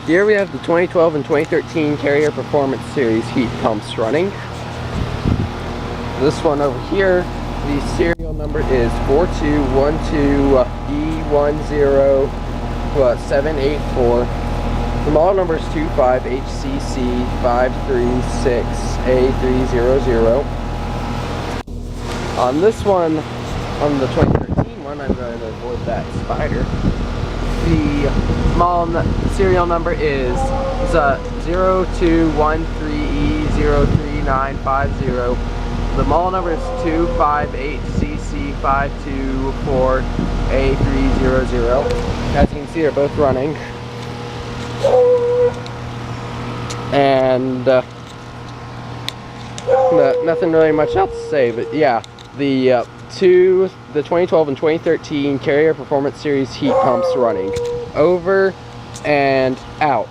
Here we have the 2012 and 2013 Carrier Performance Series heat pumps running. This one over here, the serial number is 4212E10784. The model number is 25HCC536A300. On this one, on the 2013 one, I'm going to avoid that spider. The serial number is 0213E03950. The model number is 258CC524A300. As you can see, they're both running. And nothing really much else to say, but yeah, the 2012 and 2013 Carrier Performance Series heat pumps running. Over and out.